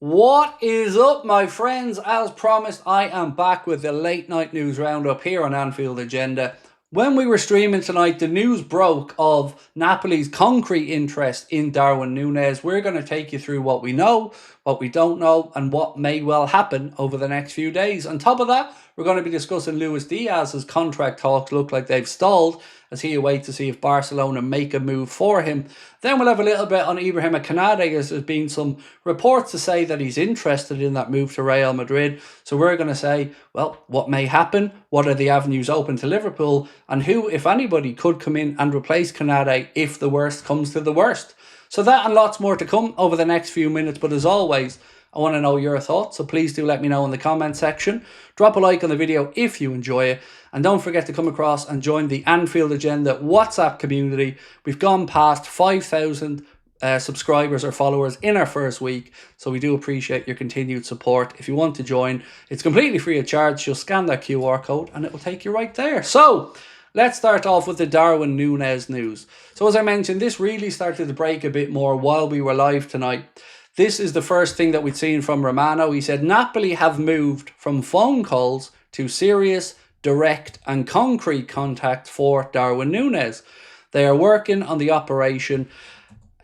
What is up, my friends? As promised, I am back with the late night news roundup here on Anfield Agenda. When we were streaming tonight, the news broke of Napoli's concrete interest in Darwin Nunez. We're going to take you through what we know, what we don't know, and what may well happen over the next few days. On top of that, we're going to be discussing Luis Diaz's contract talks look like they've stalled as he awaits to see if Barcelona make a move for him. Then we'll have a little bit on Ibrahim Konate, as there's been some reports to say that he's interested in that move to Real Madrid. So we're going to say, well, what may happen? What are the avenues open to Liverpool? And who, if anybody, could come in and replace Konate if the worst comes to the worst? So that and lots more to come over the next few minutes. But as always, I want to know your thoughts, so please do let me know in the comment section. Drop a like on the video if you enjoy it. And don't forget to come across and join the Anfield Agenda WhatsApp community. We've gone past 5,000 subscribers or followers in our first week, so we do appreciate your continued support. If you want to join, it's completely free of charge. Just scan that QR code and it will take you right there. So let's start off with the Darwin Nunez news. So as I mentioned, this really started to break a bit more while we were live tonight. This is the first thing that we'd seen from Romano. He said Napoli have moved from phone calls to serious, direct and concrete contact for Darwin Nunez. They are working on the operation.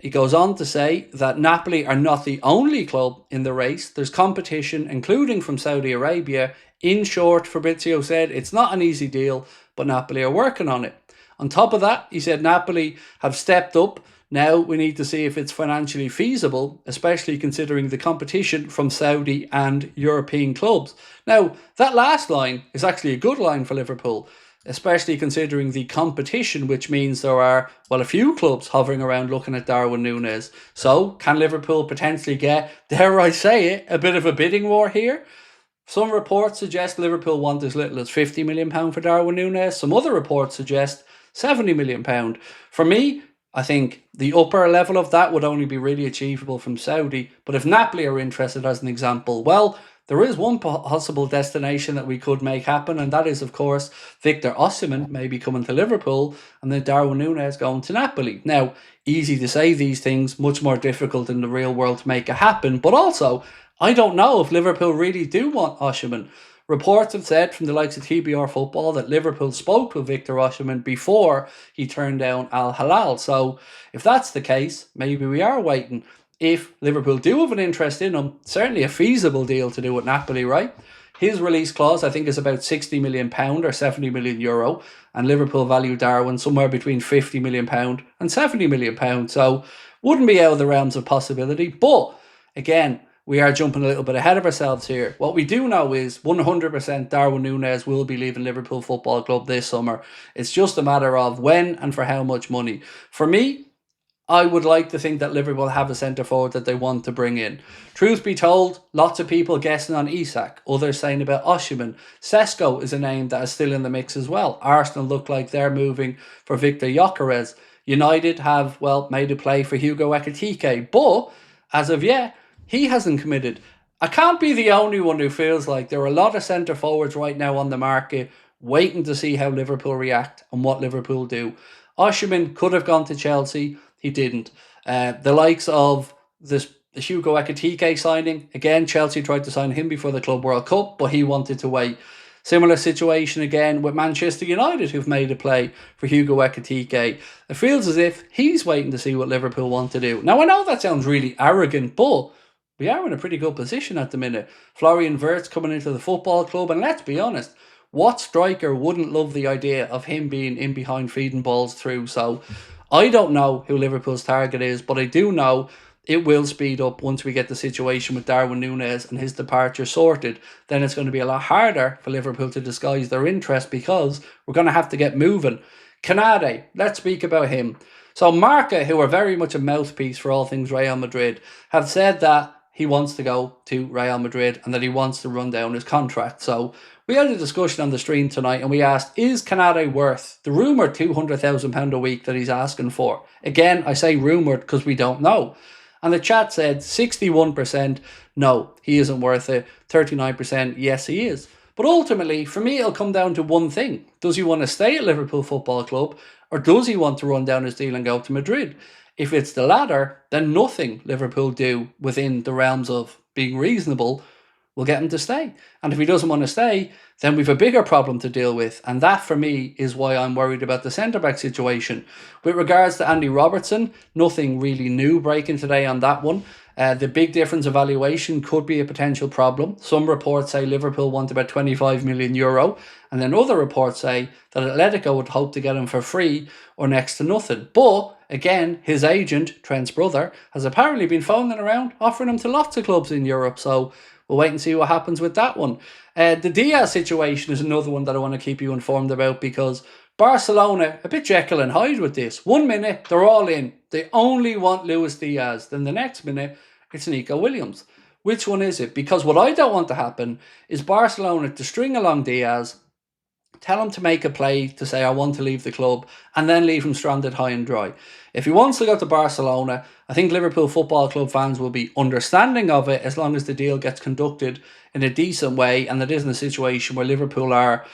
He goes on to say that Napoli are not the only club in the race. There's competition, including from Saudi Arabia. In short, Fabrizio said, it's not an easy deal, but Napoli are working on it. On top of that, he said Napoli have stepped up. Now we need to see if it's financially feasible, especially considering the competition from Saudi and European clubs. Now, that last line is actually a good line for Liverpool, especially considering the competition, which means there are, well, a few clubs hovering around looking at Darwin Nunez. So, can Liverpool potentially get, dare I say it, a bit of a bidding war here? Some reports suggest Liverpool want as little as £50 million for Darwin Nunez. Some other reports suggest £70 million. For me, I think the upper level of that would only be really achievable from Saudi. But if Napoli are interested, as an example, well, there is one possible destination that we could make happen, and that is, of course, Victor Osimhen maybe coming to Liverpool and then Darwin Nunez going to Napoli. Now, easy to say these things, much more difficult in the real world to make it happen. But also, I don't know if Liverpool really do want Osimhen. Reports have said from the likes of TBR Football that Liverpool spoke with Victor Osimhen before he turned down Al Hilal. So if that's the case, maybe we are waiting. If Liverpool do have an interest in him, certainly a feasible deal to do with Napoli, right? His release clause, I think, is about £60 million or €70 million, and Liverpool value Darwin somewhere between £50 million and £70 million. So wouldn't be out of the realms of possibility. But again, we are jumping a little bit ahead of ourselves here. What we do know is 100% Darwin Nunez will be leaving Liverpool Football Club this summer. It's just a matter of when and for how much money. For me, I would like to think that Liverpool have a centre forward that they want to bring in. Truth be told, lots of people guessing on Isak, others saying about Osimhen. Sesko is a name that is still in the mix as well. Arsenal look like they're moving for Victor Gyökeres. United have, well, made a play for Hugo Ekitike, but as of yet, he hasn't committed. I can't be the only one who feels like there are a lot of centre forwards right now on the market waiting to see how Liverpool react and what Liverpool do. Osimhen could have gone to Chelsea. He didn't. The likes of the Hugo Ekitike signing, again, Chelsea tried to sign him before the Club World Cup, but he wanted to wait. Similar situation again with Manchester United, who've made a play for Hugo Ekitike. It feels as if he's waiting to see what Liverpool want to do. Now, I know that sounds really arrogant, but we are in a pretty good position at the minute. Florian Wirtz coming into the football club, and let's be honest, what striker wouldn't love the idea of him being in behind feeding balls through? So I don't know who Liverpool's target is, but I do know it will speed up once we get the situation with Darwin Nunez and his departure sorted. Then it's going to be a lot harder for Liverpool to disguise their interest because we're going to have to get moving. Konate, let's speak about him. So Marca, who are very much a mouthpiece for all things Real Madrid, have said that he wants to go to Real Madrid and that he wants to run down his contract. So we had a discussion on the stream tonight and we asked, is Konate worth the rumoured £200,000 a week that he's asking for? Again, I say rumoured because we don't know. And the chat said 61%, no, he isn't worth it. 39%, yes, he is. But ultimately, for me, it'll come down to one thing. Does he want to stay at Liverpool Football Club or does he want to run down his deal and go to Madrid? If it's the latter, then nothing Liverpool do within the realms of being reasonable, we'll get him to stay. And if he doesn't want to stay, then we've a bigger problem to deal with. And that, for me, is why I'm worried about the centre-back situation. With regards to Andy Robertson, nothing really new breaking today on that one. The big difference evaluation could be a potential problem. Some reports say Liverpool want about 25 million euro, and then other reports say that Atletico would hope to get him for free or next to nothing. But again, his agent, Trent's brother, has apparently been phoning around, offering him to lots of clubs in Europe. So we'll wait and see what happens with that one. The Diaz situation is another one that I want to keep you informed about, because Barcelona, a bit Jekyll and Hyde with this. 1 minute, they're all in. They only want Luis Diaz. Then the next minute, it's Nico Williams. Which one is it? Because what I don't want to happen is Barcelona to string along Diaz, tell him to make a play to say, I want to leave the club, and then leave him stranded high and dry. If he wants to go to Barcelona, I think Liverpool Football Club fans will be understanding of it as long as the deal gets conducted in a decent way and it isn't a situation where Liverpool are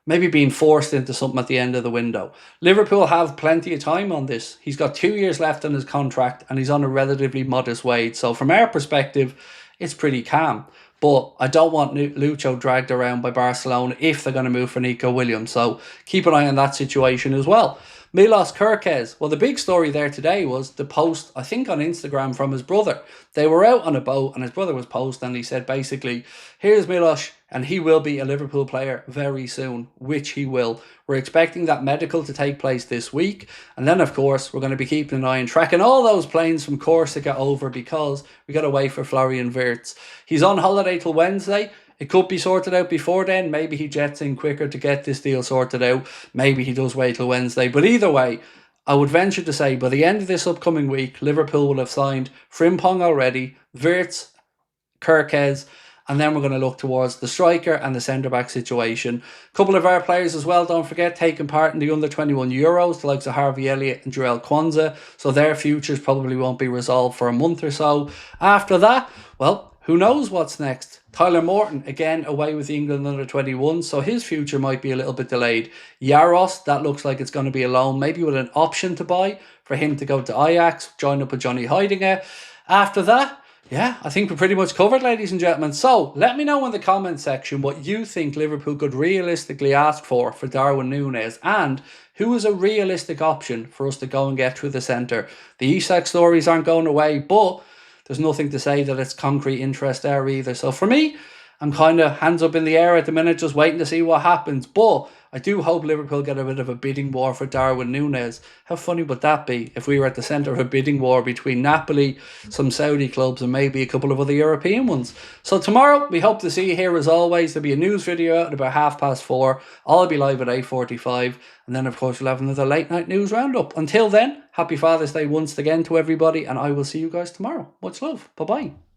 maybe being forced into something at the end of the window. Liverpool have plenty of time on this. He's got 2 years left on his contract and he's on a relatively modest wage. So from our perspective, it's pretty calm. But I don't want Lucho dragged around by Barcelona if they're going to move for Nico Williams. So keep an eye on that situation as well. Milos Kerkez. Well, the big story there today was the post, I think, on Instagram from his brother. They were out on a boat and his brother was posting and he said basically, here's Milos and he will be a Liverpool player very soon, which he will. We're expecting that medical to take place this week. And then, of course, we're going to be keeping an eye and tracking all those planes from Corsica over because we got to wait for Florian Wirtz. He's on holiday till Wednesday. It could be sorted out before then. Maybe he jets in quicker to get this deal sorted out. Maybe he does wait till Wednesday. But either way, I would venture to say by the end of this upcoming week, Liverpool will have signed Frimpong already, Wirtz, Kerkez, and then we're going to look towards the striker and the centre-back situation. A couple of our players as well, don't forget, taking part in the under-21 Euros, the likes of Harvey Elliott and Joel Kwanzaa. So their futures probably won't be resolved for a month or so. After that, well, who knows what's next? Tyler Morton, again, away with England under-21, so his future might be a little bit delayed. Yaros, that looks like it's going to be a loan, maybe with an option to buy for him to go to Ajax, join up with Johnny Heidinger. After that, yeah, I think we're pretty much covered, ladies and gentlemen. So let me know in the comment section what you think Liverpool could realistically ask for Darwin Nunez, and who is a realistic option for us to go and get through the centre. The Isak stories aren't going away, but there's nothing to say that it's concrete interest there either. So for me, I'm kind of hands up in the air at the minute, just waiting to see what happens. But I do hope Liverpool get a bit of a bidding war for Darwin Nunez. How funny would that be if we were at the centre of a bidding war between Napoli, some Saudi clubs, and maybe a couple of other European ones? So tomorrow, we hope to see you here as always. There'll be a news video at about 4:30. I'll be live at 8:45. And then, of course, we'll have another late night news roundup. Until then, happy Father's Day once again to everybody. And I will see you guys tomorrow. Much love. Bye-bye.